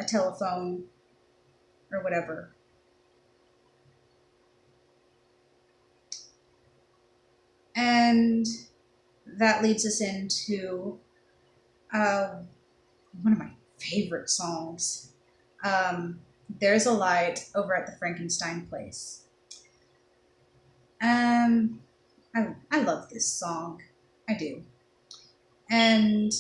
a telephone or whatever. And that leads us into one of my favorite songs. There's a Light over at the Frankenstein place. I love this song. I do. And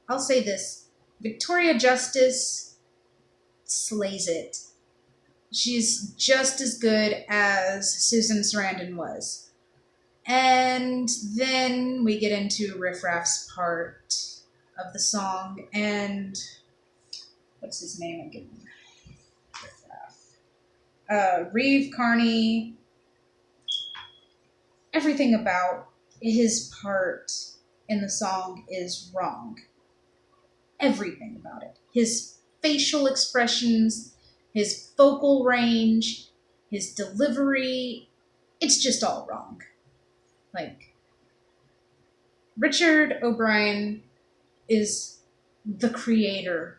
I'll say this, Victoria Justice slays it. She's just as good as Susan Sarandon was. And then we get into Riff Raff's part of the song, and what's his name again? Riff Raff. Reeve Carney. Everything about his part in the song is wrong. Everything about it. His facial expressions, his vocal range, his delivery, it's just all wrong. Like, Richard O'Brien is the creator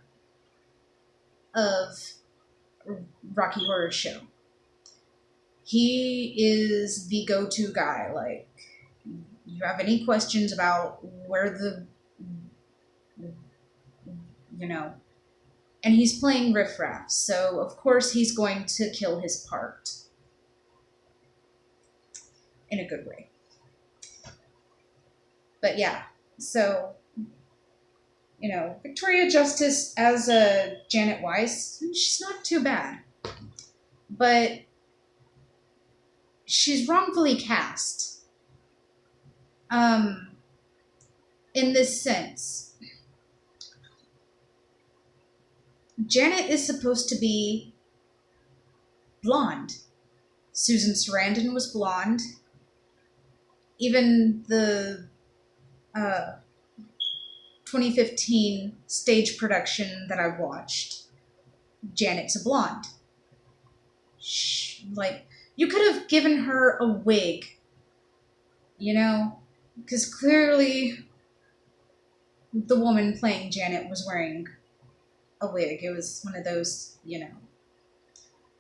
of Rocky Horror Show. He is the go-to guy. Like, you have any questions about where the, and he's playing Riff Raff, so of course he's going to kill his part. In a good way. But yeah, so, Victoria Justice as a Janet Weiss, she's not too bad. But she's wrongfully cast. In this sense. Janet is supposed to be blonde. Susan Sarandon was blonde. Even the 2015 stage production that I watched, Janet's a blonde. You could have given her a wig, because clearly the woman playing Janet was wearing a wig. It was one of those,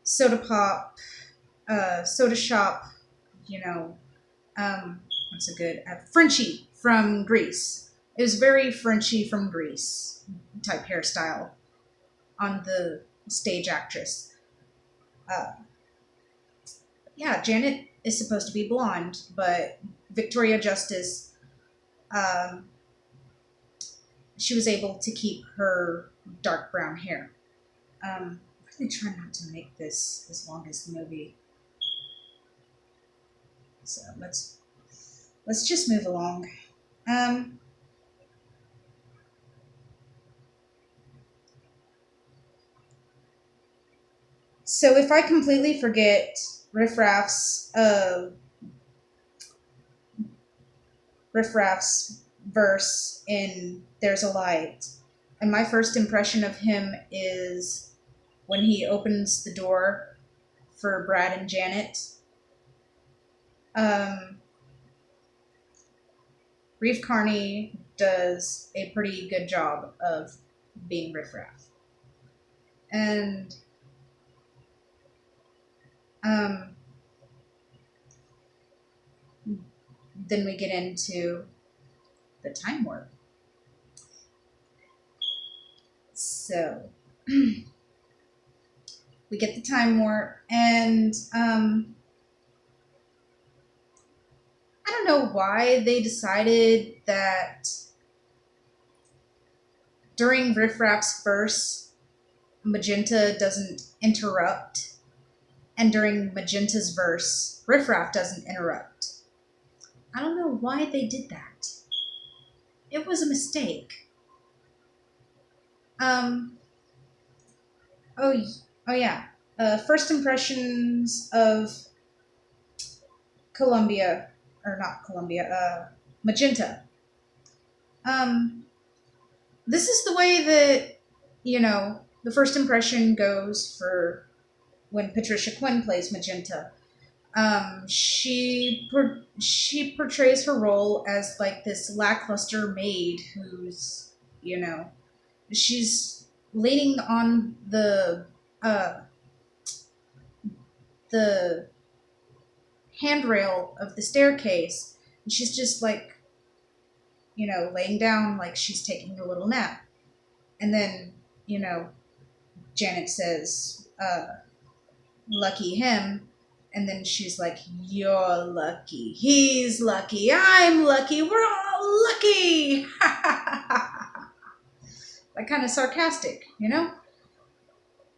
soda pop, soda shop, what's a good, Frenchie from Grease. It was very Frenchie from Grease type hairstyle on the stage actress. Yeah, Janet is supposed to be blonde, but Victoria Justice, she was able to keep her dark brown hair. I'm really trying not to make this as long as the movie. So let's just move along. So if I completely forget Riff Raff's verse in There's a Light, and my first impression of him is when he opens the door for Brad and Janet. Reeve Carney does a pretty good job of being Riff Raff. And then we get into the time warp. So we get the time warp, and I don't know why they decided that during Riff Raff's verse, Magenta doesn't interrupt, and during Magenta's verse, Riff Raff doesn't interrupt. I don't know why they did that. It was a mistake. First impressions of Magenta. This is the way that, the first impression goes for when Patricia Quinn plays Magenta. She portrays her role as like this lackluster maid who's, she's leaning on uh, the handrail of the staircase, and she's just like, laying down like she's taking a little nap. And then, Janet says, lucky him. And then she's like, you're lucky. He's lucky. I'm lucky. We're all lucky. Like kind of sarcastic,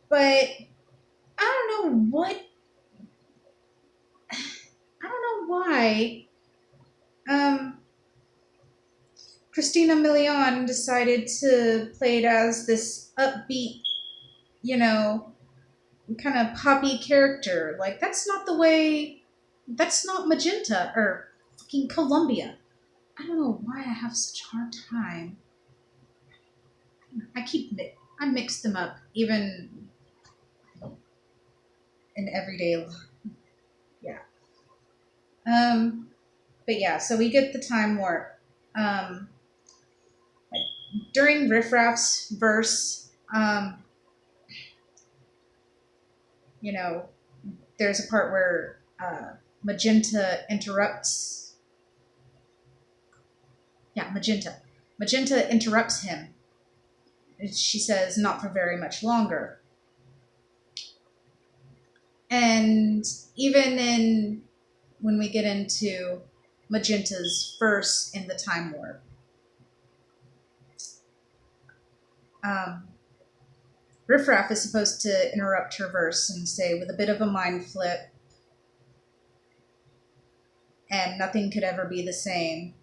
But I don't know what, I don't know why Christina Milian decided to play it as this upbeat, you know, kind of poppy character. Like, that's not Magenta or fucking Columbia. I don't know why I have such a hard time. I mix them up, even in everyday life. Yeah. But yeah, so we get the time warp. Like, during Riff Raff's verse, there's a part where Magenta interrupts. Yeah, Magenta. Magenta interrupts him. She says, not for very much longer. And even when we get into Magenta's verse in the time warp, Riff Raff is supposed to interrupt her verse and say, with a bit of a mind flip, and nothing could ever be the same.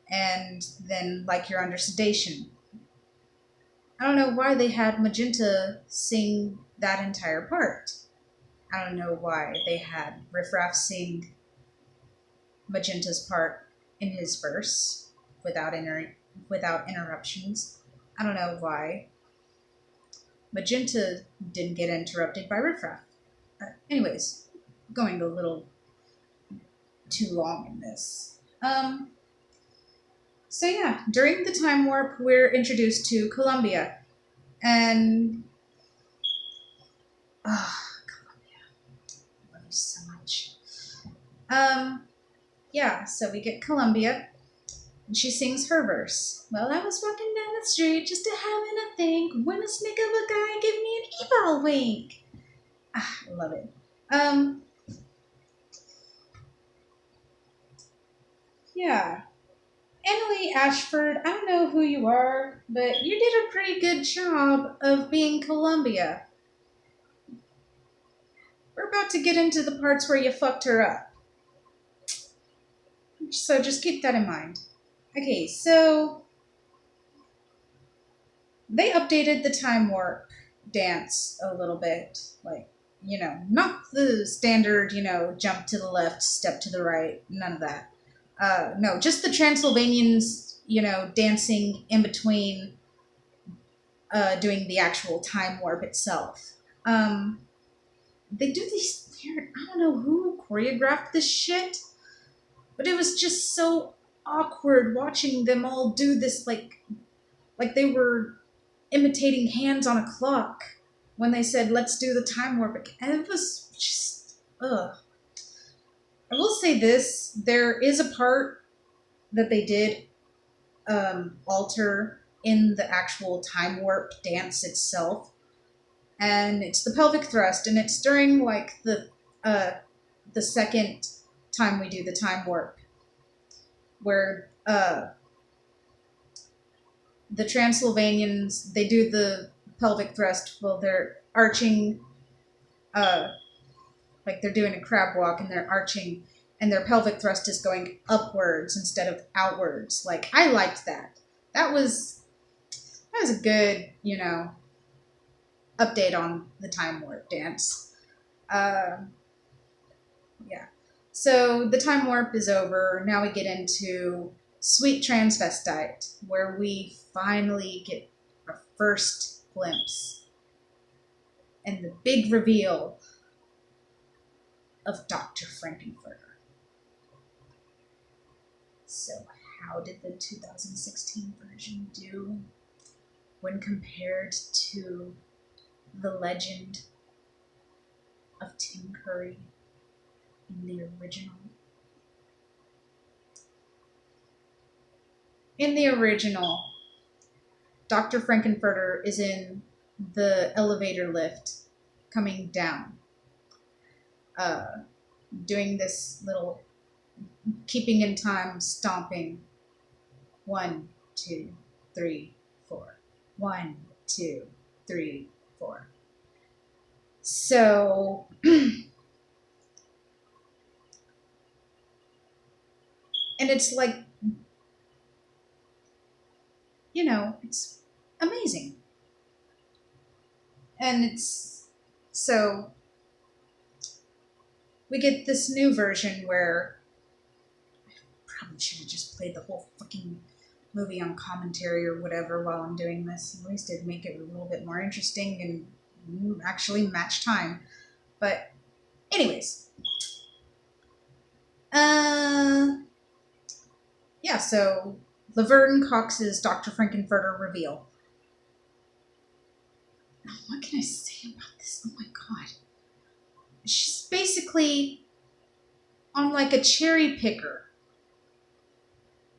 And then, like you're under sedation. I don't know why they had Magenta sing that entire part. I don't know why they had Riff Raff sing Magenta's part in his verse without interruptions. I don't know why Magenta didn't get interrupted by Riff Raff. Anyways, going a little too long in this. So yeah, during the time warp, we're introduced to Columbia. And Columbia. I love you so much. Yeah, so we get Columbia, and she sings her verse. Well, I was walking down the street just to having a think, when a snake of a guy gave me an evil wink. I love it. Yeah. Emily Ashford, I don't know who you are, but you did a pretty good job of being Columbia. We're about to get into the parts where you fucked her up. So just keep that in mind. Okay, so they updated the time warp dance a little bit. Like, not the standard, jump to the left, step to the right, none of that. No, just the Transylvanians, dancing in between doing the actual time warp itself. They do these weird, I don't know who choreographed this shit, but it was just so awkward watching them all do this like they were imitating hands on a clock when they said, let's do the time warp. And it was just, ugh. I will say this, there is a part that they did alter in the actual time warp dance itself. And it's the pelvic thrust, and it's during like the second time we do the time warp, where the Transylvanians, they do the pelvic thrust while they're arching, like they're doing a crab walk and they're arching, and their pelvic thrust is going upwards instead of outwards. Like, I liked that. That was a good, update on the time warp dance. Yeah. So the time warp is over. Now we get into Sweet Transvestite, where we finally get our first glimpse and the big reveal of Dr. Frankenfurter. So how did the 2016 version do? when compared to the legend of Tim Curry in the original. In the original, Dr. Frankenfurter is in the elevator lift coming down, doing this little keeping in time stomping. 1, 2, 3, 4. 1, 2, 3, 4. So, and it's like, it's amazing. And it's, so, we get this new version where I probably should have just played the whole fucking movie on commentary or whatever while I'm doing this. At least it'd make it a little bit more interesting and actually match time. But anyways, yeah, so Laverne Cox's Dr. Frankenfurter reveal. What can I say about this? Oh my god. She's basically on like a cherry picker.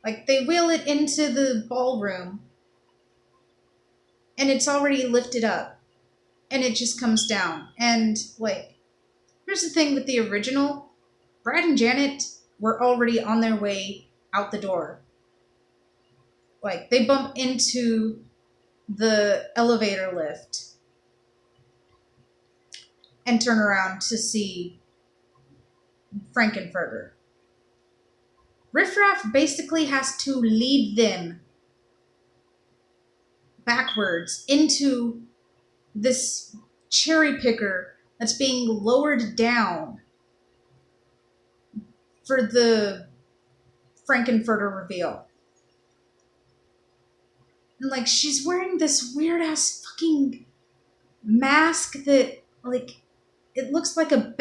Like they wheel it into the ballroom and it's already lifted up and it just comes down. And like, here's the thing with the original, Brad and Janet were already on their way out the door. Like they bump into the elevator lift and turn around to see Frankenfurter. Riff Raff basically has to lead them backwards into this cherry picker that's being lowered down for the Frankenfurter reveal. And like she's wearing this weird ass fucking mask that like it looks like a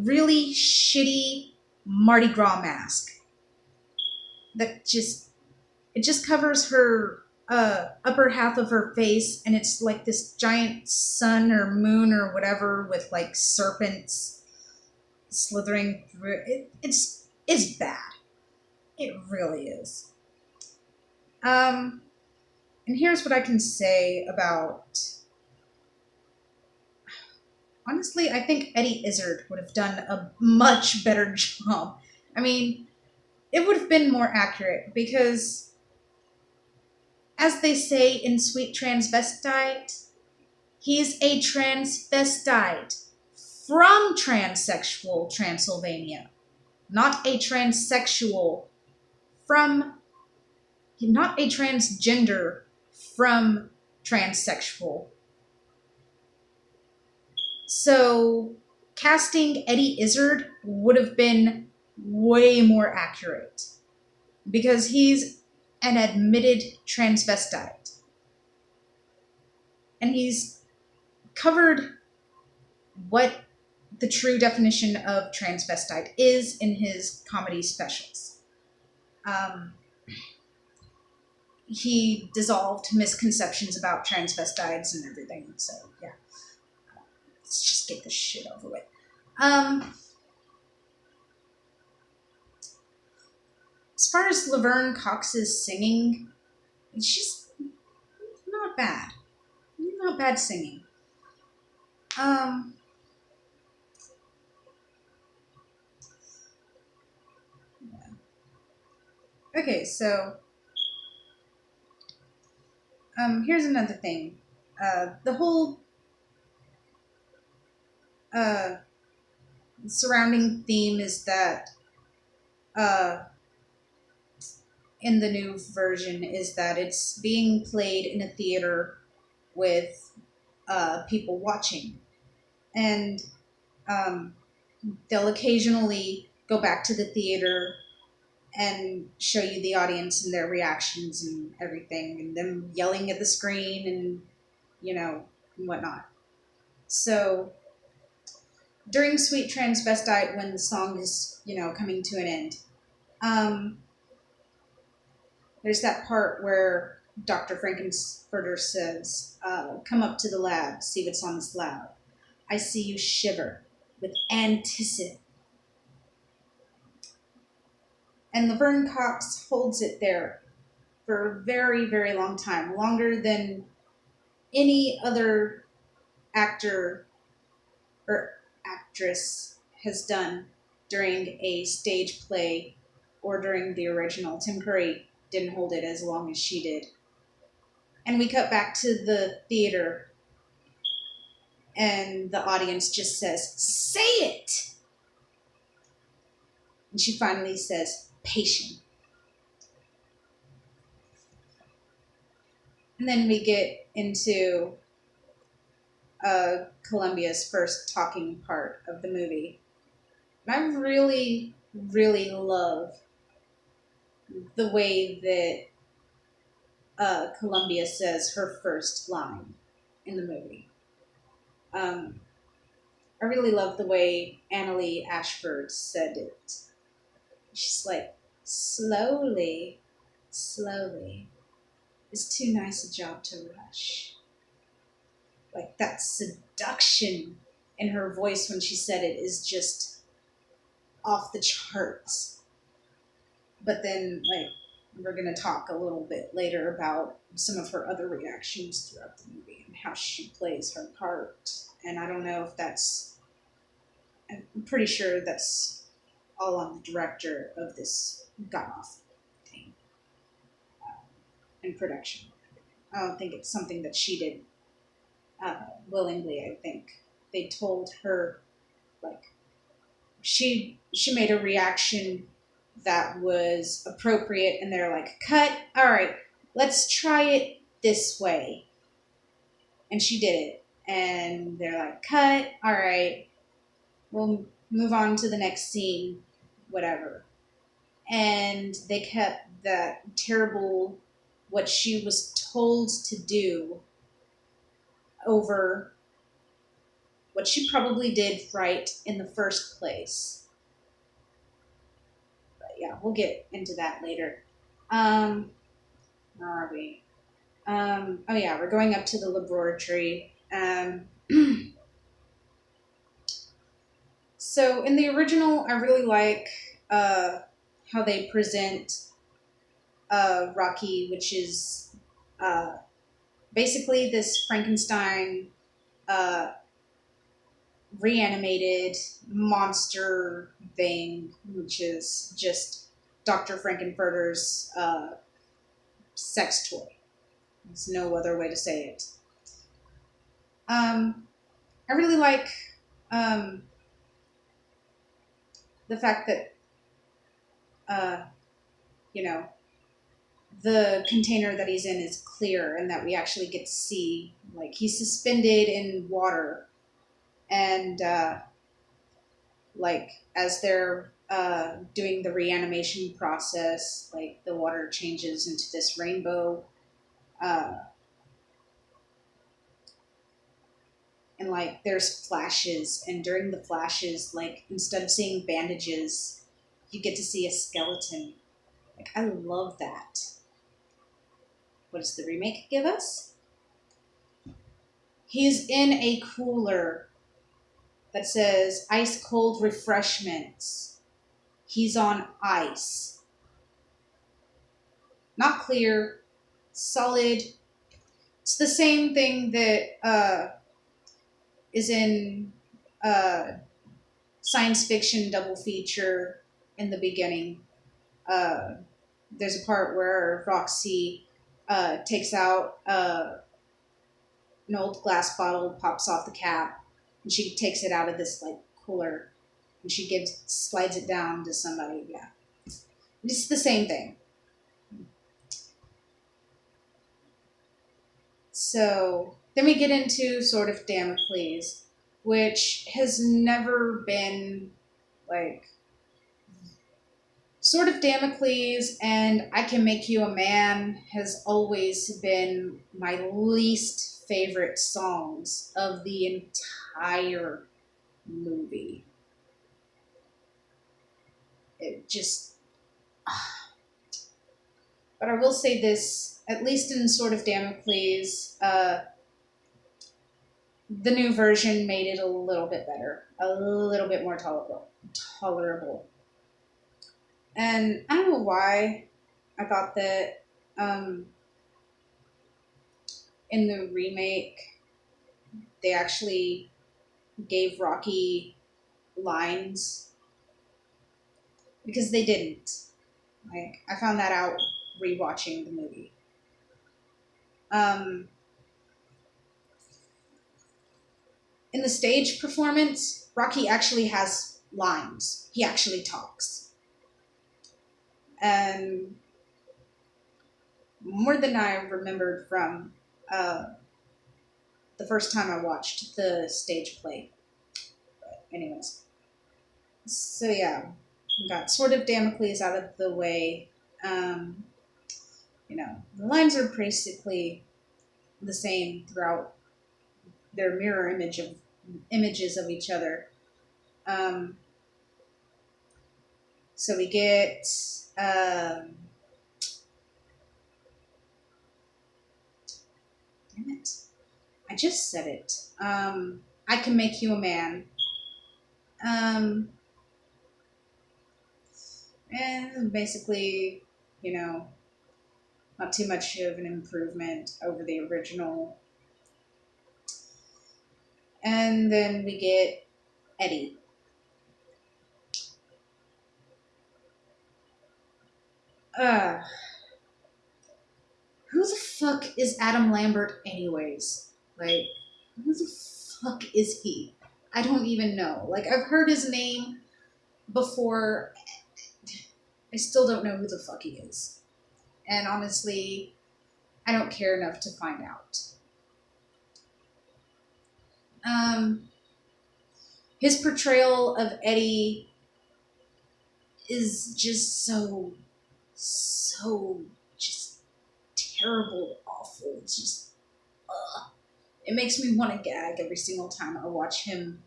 really shitty Mardi Gras mask that just covers her upper half of her face, and it's like this giant sun or moon or whatever with like serpents slithering through it. It's bad. It really is. And here's what I can say about. Honestly, I think Eddie Izzard would have done a much better job. I mean, it would have been more accurate because, as they say in Sweet Transvestite, he's a transvestite from transsexual Transylvania, not a transsexual not a transgender from transsexual. So casting Eddie Izzard would have been way more accurate because he's an admitted transvestite. And he's covered what the true definition of transvestite is in his comedy specials. He dissolved misconceptions about transvestites and everything. So, yeah. Let's just get this shit over with. As far as Laverne Cox's singing, she's not bad. Not bad singing. Okay, so here's another thing. The whole surrounding theme is that in the new version is that it's being played in a theater with people watching, and they'll occasionally go back to the theater and show you the audience and their reactions and everything, and them yelling at the screen and and whatnot. So during Sweet Transvestite, when the song is coming to an end, there's that part where Dr. Frankenfurter says, come up to the lab, see what's on the slab. I see you shiver with anticipation. And Laverne Cox holds it there for a very, very long time, longer than any other actor or actress has done during a stage play or during the original. Tim Curry didn't hold it as long as she did. And we cut back to the theater, and the audience just says, "Say it!" And she finally says, "Patient." And then we get into Columbia's first talking part of the movie. And I really, really love the way that Columbia says her first line in the movie. I really love the way Annalee Ashford said it. She's like, slowly, slowly. It's too nice a job to rush. Like that seduction in her voice when she said it is just off the charts. But then, like, we're going to talk a little bit later about some of her other reactions throughout the movie and how she plays her part. And I don't know if that's, I'm pretty sure that's all on the director of this god-awful thing in production. I don't think it's something that she did willingly. I think they told her, like, she made a reaction that was appropriate, and they're like, cut, all right, let's try it this way. And she did it. And they're like, cut, all right, we'll move on to the next scene, whatever. And they kept that terrible, what she was told to do, over what she probably did right in the first place. But yeah, we'll get into that later. Where are we? Oh yeah, we're going up to the laboratory. So in the original, I really like how they present Rocky, which is basically this Frankenstein reanimated monster thing, which is just Dr. Frankenfurter's sex toy. There's no other way to say it. I really like the fact that, you know, the container that he's in is clear and that we actually get to see, like, he's suspended in water. And, like, as they're doing the reanimation process, like, the water changes into this rainbow. And, like, there's flashes. And during the flashes, like, instead of seeing bandages, you get to see a skeleton. Like, I love that. What does the remake give us? He's in a cooler that says ice cold refreshments. He's on ice. Not clear, solid. It's the same thing that is in science fiction double feature in the beginning. There's a part where Roxy takes out an old glass bottle, pops off the cap, and she takes it out of this like cooler, and she slides it down to somebody. Yeah, it's the same thing. So then we get into Sword of Damocles, which has never been like Sword of Damocles and I Can Make You a Man has always been my least favorite songs of the entire movie. It just... But I will say this, at least in Sword of Damocles, the new version made it a little bit better, a little bit more tolerable. And I don't know why I thought that in the remake they actually gave Rocky lines, because they didn't. Like, I found that out rewatching the movie. Um, in the stage performance, Rocky actually has lines. He actually talks. And more than I remembered from uh, the first time I watched the stage play. But anyways. So yeah, we got Sword of Damocles out of the way. Um, the lines are basically the same throughout their mirror images of each other. Um, so we get damn it, I just said it. I Can Make You a Man. Um, and basically, not too much of an improvement over the original. And then we get Eddie. Uh, who the fuck is Adam Lambert, anyways? Like, who the fuck is he? I don't even know. Like, I've heard his name before. I still don't know who the fuck he is. And honestly, I don't care enough to find out. His portrayal of Eddie is just so just terrible, awful. It's just, it makes me want to gag every single time I watch him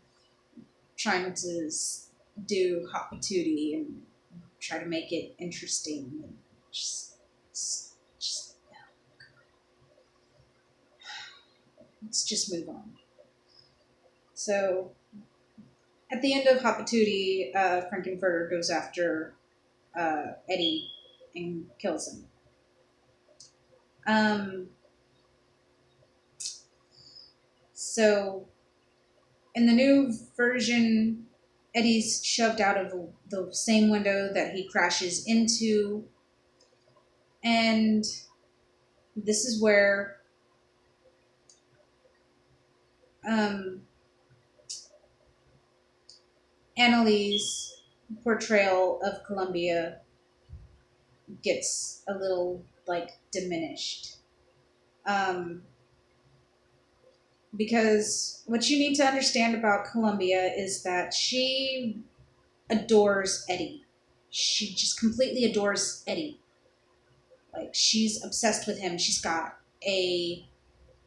trying to do hot patootie and try to make it interesting. And just let's just move on. So, at the end of Hot Patootie, Frankenfurter goes after Eddie and kills him. So, in the new version, Eddie's shoved out of the same window that he crashes into. And this is where Annalie's portrayal of Columbia gets a little, diminished. Because what you need to understand about Columbia is that she adores Eddie. She just completely adores Eddie. Like, she's obsessed with him. She's got a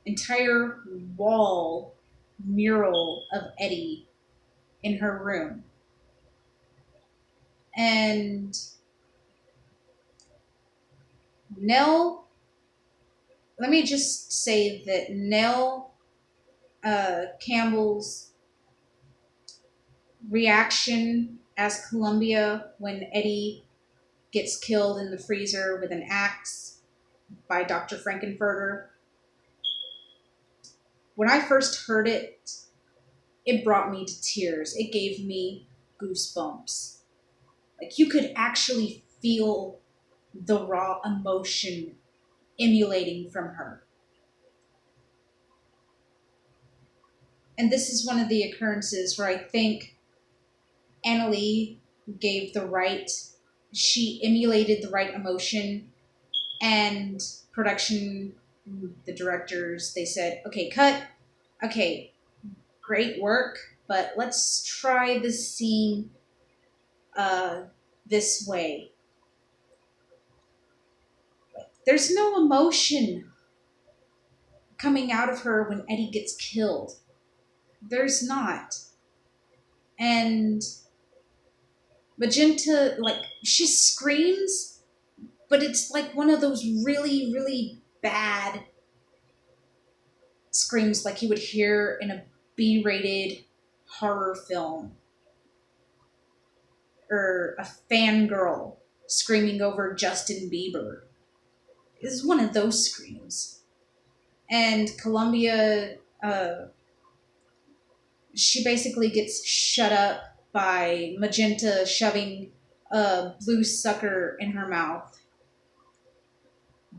entire wall mural of Eddie in her room. And Nell, let me just say that Nell Campbell's reaction as Columbia when Eddie gets killed in the freezer with an axe by Dr. Frankenfurter. When I first heard it, it brought me to tears. It gave me goosebumps. Like, you could actually feel the raw emotion emulating from her. And this is one of the occurrences where I think Annalie gave she emulated the right emotion, and production, the directors, they said, okay, cut. Okay, great work, but let's try this scene this way. There's no emotion coming out of her when Eddie gets killed. There's not. And Magenta, she screams, but it's like one of those really, really bad screams like you would hear in a B-rated horror film, or a fangirl screaming over Justin Bieber. It was one of those screams. And Columbia, she basically gets shut up by Magenta shoving a blue sucker in her mouth,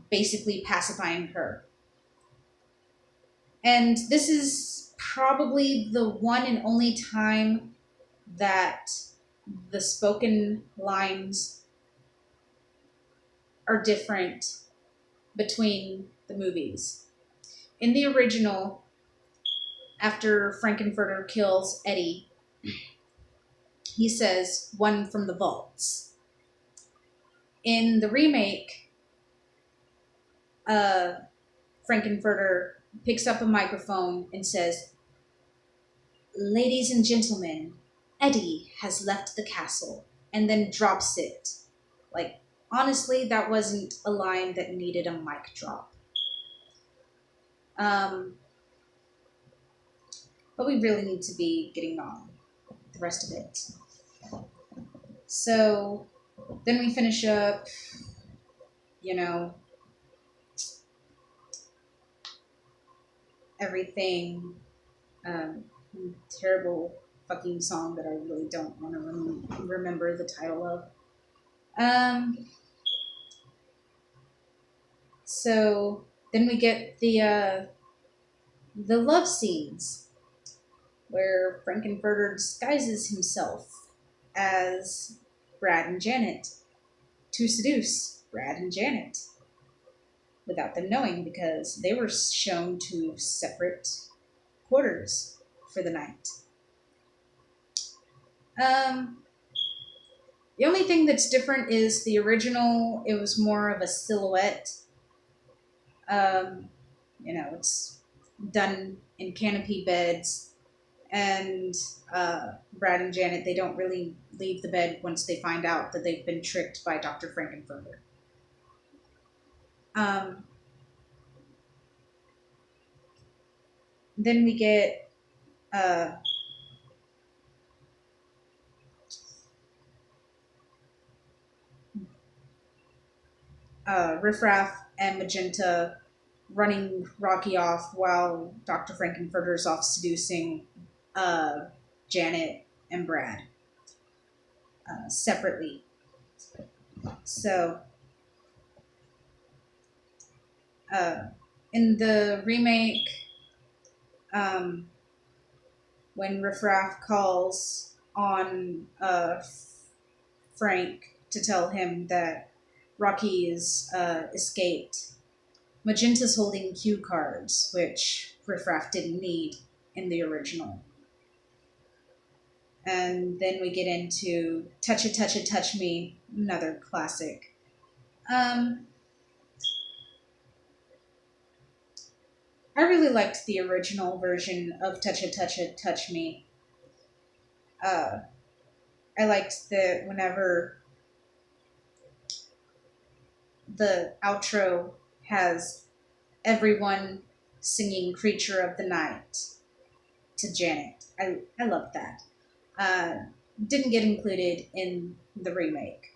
basically pacifying her. And this is probably the one and only time that the spoken lines are different between the movies. In the original, after Frankenfurter kills Eddie, he says, "One from the vaults." In the remake, Frankenfurter picks up a microphone and says, "Ladies and gentlemen, Eddie has left the castle," and then drops it. Like, honestly, that wasn't a line that needed a mic drop. But we really need to be getting on with the rest of it. So then we finish up, everything. Terrible fucking song that I really don't want to remember the title of. So then we get the love scenes where Frankenfurter disguises himself as Brad and Janet to seduce Brad and Janet without them knowing, because they were shown to separate quarters for the night. The only thing that's different is the original, it was more of a silhouette. It's done in canopy beds, and Brad and Janet, they don't really leave the bed once they find out that they've been tricked by Dr. Frankenfurter. Then we get Riff Raff and Magenta running Rocky off while Dr. Frankenfurter's off seducing Janet and Brad separately. So, in the remake, when Riff Raff calls on Frank to tell him that Rocky is escaped, Magenta's holding cue cards, which Riff Raff didn't need in the original. And then we get into Touch It, Touch It, Touch Me, another classic. I really liked the original version of Touch It, Touch It, Touch Me. I liked that whenever the outro has everyone singing Creature of the Night to Janet. I love that. Didn't get included in the remake.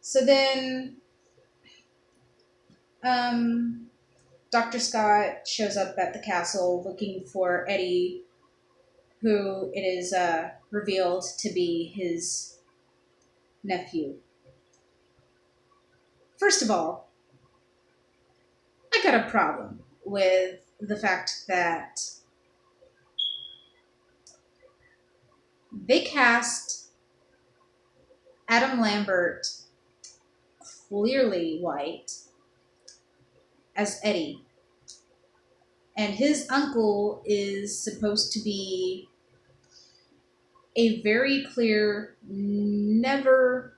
So then Dr. Scott shows up at the castle looking for Eddie, who it is revealed to be his nephew. First of all, I got a problem with the fact that they cast Adam Lambert, clearly white, as Eddie. And his uncle is supposed to be a very clear, never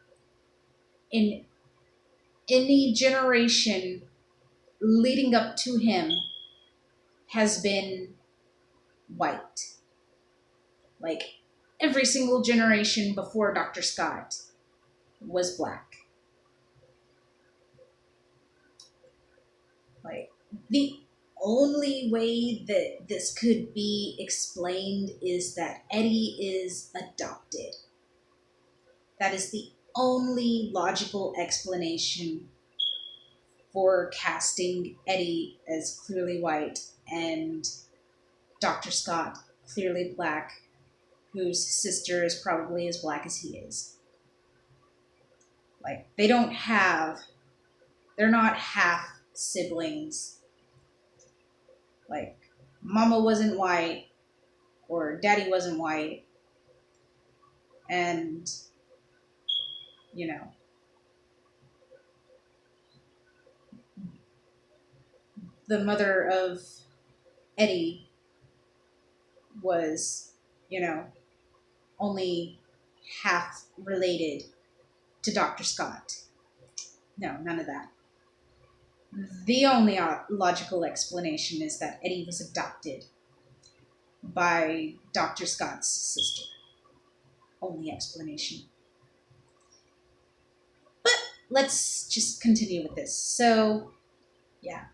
in any generation leading up to him has been white. Like, every single generation before Dr. Scott was black. Like, the only way that this could be explained is that Eddie is adopted. That is the only logical explanation for casting Eddie as clearly white and Dr. Scott clearly black, whose sister is probably as black as he is. Like, they're not half siblings. Like, mama wasn't white or daddy wasn't white, and, you know, the mother of Eddie was, you know, only half related to Dr. Scott. No, none of that. The only logical explanation is that Eddie was adopted by Dr. Scott's sister. Only explanation. But let's just continue with this. So, yeah.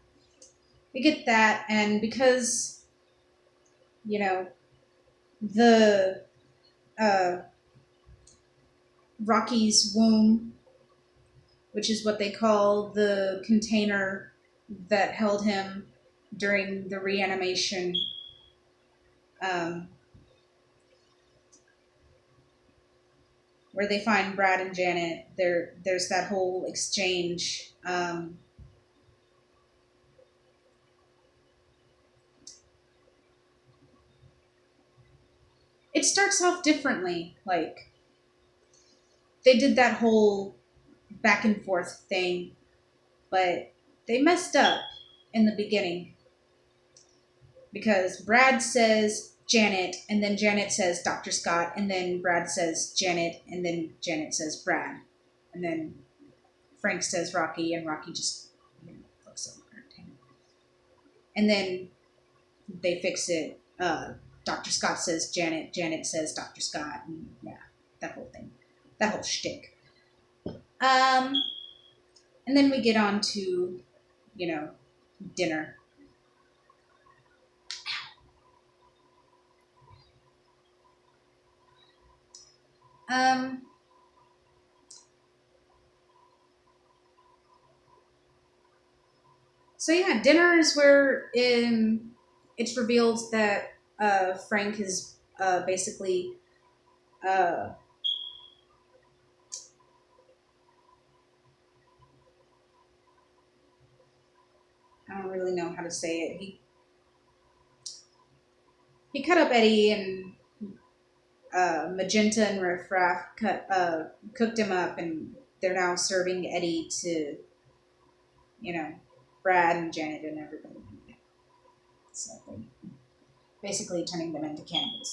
We get that, and because, you know, the Rocky's womb, which is what they call the container that held him during the reanimation, um, where they find Brad and Janet. There's that whole exchange. It starts off differently. Like, they did that whole back and forth thing, but they messed up in the beginning because Brad says Janet, and then Janet says Dr. Scott, and then Brad says Janet, and then Janet says Brad, and then Frank says Rocky, and Rocky just, looks over at him. And then they fix it. Dr. Scott says Janet, Janet says Dr. Scott, and yeah, that whole thing, that whole shtick. And then we get on to, dinner. Um, so yeah, dinner is where it's revealed that Frank is basically I don't really know how to say it. He cut up Eddie, and Magenta and Riff Raff cooked him up, and they're now serving Eddie to, Brad and Janet and everybody. So they're basically turning them into cannibals.